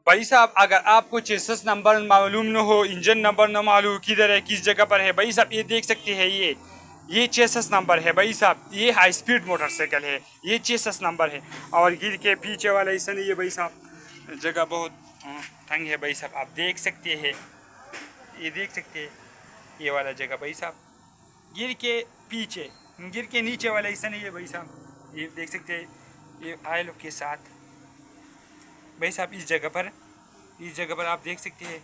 भाई साहब अगर आपको चेसिस नंबर मालूम न हो, इंजन नंबर न मालूम किधर है, किस जगह पर है, भाई साहब ये देख सकते हैं, ये चेसिस नंबर है भाई साहब, ये हाई स्पीड मोटरसाइकिल है, ये चेसिस नंबर है। और गिर के पीछे वाला ऐसा नहीं है भाई साहब, जगह बहुत तंग है भाई साहब, आप देख सकते हैं, ये देख सकते हैं ये वाला जगह भाई साहब, गिर के पीछे, गिर के नीचे वाला ऐसा नहीं है भाई साहब, ये देख सकते हैं, ये आयल के साथ भाई साहब। इस जगह पर आप देख सकते हैं,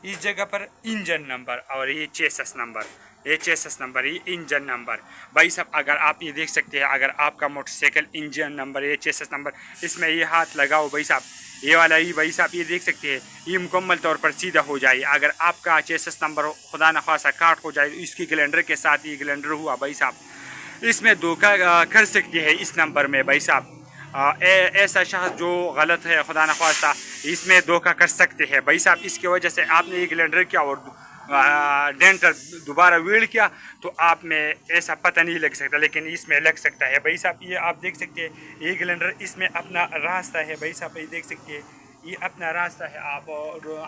इस जगह पर इंजन नंबर और ये चेसिस नंबर, ये चेसिस नंबर, ये इंजन नंबर भाई साहब। अगर आप ये देख सकते हैं, अगर आपका मोटरसाइकिल इंजन नंबर, ये चेसिस नंबर, इसमें ये हाथ लगाओ भाई साहब, ये वाला ही भाई साहब, ये देख सकते हैं, ये मुकम्मल तौर पर सीधा हो जाए। अगर आपका चेसिस नंबर खुदा न खासा काट हो जाए, इसकी ग्लैंडर के साथ ये ग्लैंडर हुआ भाई साहब, इसमें धोखा कर सकते हैं इस नंबर में भाई साहब। ऐसा शख्स जो गलत है खुदा न खास्ता, इसमें धोखा कर सकते हैं भाई साहब। इसकी वजह से आपने ये ग्लैंडर किया और डेंटर दोबारा वील किया तो आप में ऐसा पता नहीं लग सकता, लेकिन इसमें लग सकता है भाई साहब। ये आप देख सकते हैं, ये ग्लैंडर इसमें अपना रास्ता है भाई साहब, ये देख सकते हैं, ये अपना रास्ता है। आप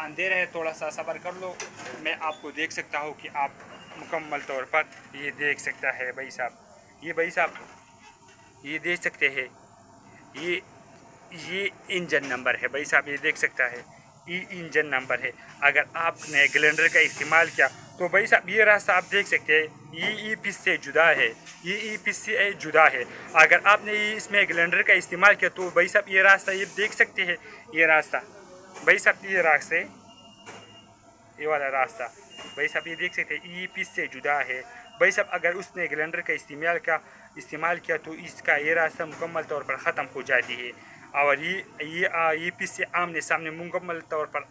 अंधेरा है, थोड़ा सा सब्र कर लो, मैं आपको देख सकता हूँ कि आप मुकम्मल तौर पर ये देख सकता है भाई साहब। ये भाई साहब ये देख सकते हैं, ये इंजन नंबर है भाई साहब, ये देख सकता है, ये इंजन नंबर है। अगर आपने ग्लैंडर का इस्तेमाल किया तो भाई साहब ये रास्ता आप देख सकते हैं, ये ई पिच से जुदा है, ये ई पिच से जुदा है। अगर आपने इसमें ग्लैंडर का इस्तेमाल किया तो भाई साहब ये रास्ता, ये देख सकते हैं, ये रास्ता भाई साहब, ये रास्ते, ये वाला रास्ता भाई साहब, ये देख सकते हैं, ई पिच से जुदा है भाई साहब। अगर उसने ग्लैंडर का इस्तेमाल किया तो इसका ये रास्ता मुकम्मल तौर पर ख़त्म हो जाती है। और ये पिच से आमने सामने मुकम्मल तौर पर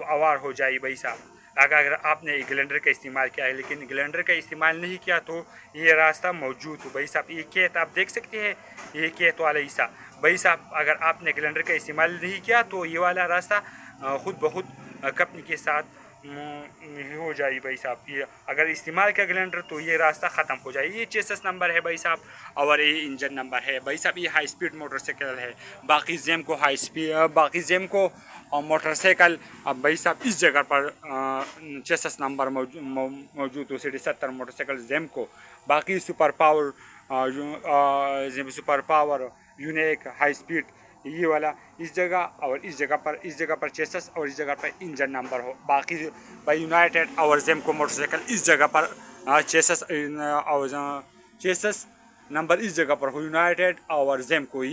आवार हो जाए भाई साहब। अगर आपने ग्लैंडर का इस्तेमाल किया है, लेकिन ग्लैंडर का इस्तेमाल नहीं किया तो ये रास्ता मौजूद हो भाई साहब। ये खेत आप देख सकते हैं, ये खेत वाला हिस्सा भाई साहब, अगर आपने ग्लैंडर का इस्तेमाल नहीं किया तो ये वाला रास्ता खुद ब खुद कंपनी के साथ हो जाए भाई साहब। ये अगर इस्तेमाल किया ग्लैंडर तो ये रास्ता ख़त्म हो जाए। ये चेसिस नंबर है भाई साहब और ये इंजन नंबर है भाई साहब। ये हाई स्पीड मोटरसाइकिल है। बाकी जेम को मोटरसाइकिल अब भाई साहब इस जगह पर चेसिस नंबर मौजूद हो, सिटी 70 मोटरसाइकिल जेम को। बाकी super power unique high speed ये वाला इस जगह और इस जगह पर चेसिस और इस जगह पर इंजन नंबर हो। बाकी भाई यूनाइटेड और जेमको मोटरसाइकिल इस जगह पर चेसिस नंबर इस जगह पर हो, यूनाइटेड और जेमको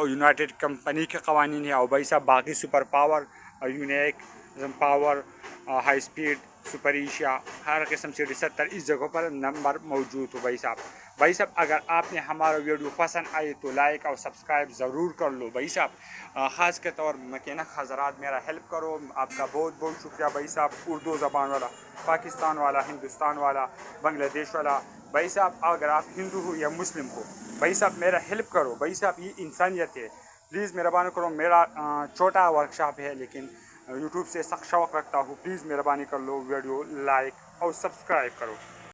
यूनाइटेड कंपनी के कवानीन है। और भाई साहब बाकी super power unique power high speed super Asia हर किस्म से 70 इस जगह पर नंबर मौजूद हो भाई साहब। भाई साहब अगर आपने हमारा वीडियो पसंद आए तो लाइक और सब्सक्राइब ज़रूर कर लो भाई साहब। ख़ास के तौर मैकेनिक हज़रात मेरा हेल्प करो, आपका बहुत बहुत शुक्रिया भाई साहब। उर्दू ज़बान वाला, पाकिस्तान वाला, हिंदुस्तान वाला, बांग्लादेश वाला भाई साहब, अगर आप हिंदू हो या मुस्लिम हो भाई साहब मेरा हेल्प करो भाई साहब, ये इंसानियत है। प्लीज़ मेहरबानी करो, मेरा छोटा वर्कशॉप है लेकिन यूट्यूब से सख्त शौक़ रखता हूँ। प्लीज़ मेहरबानी कर लो, वीडियो लाइक और सब्सक्राइब करो।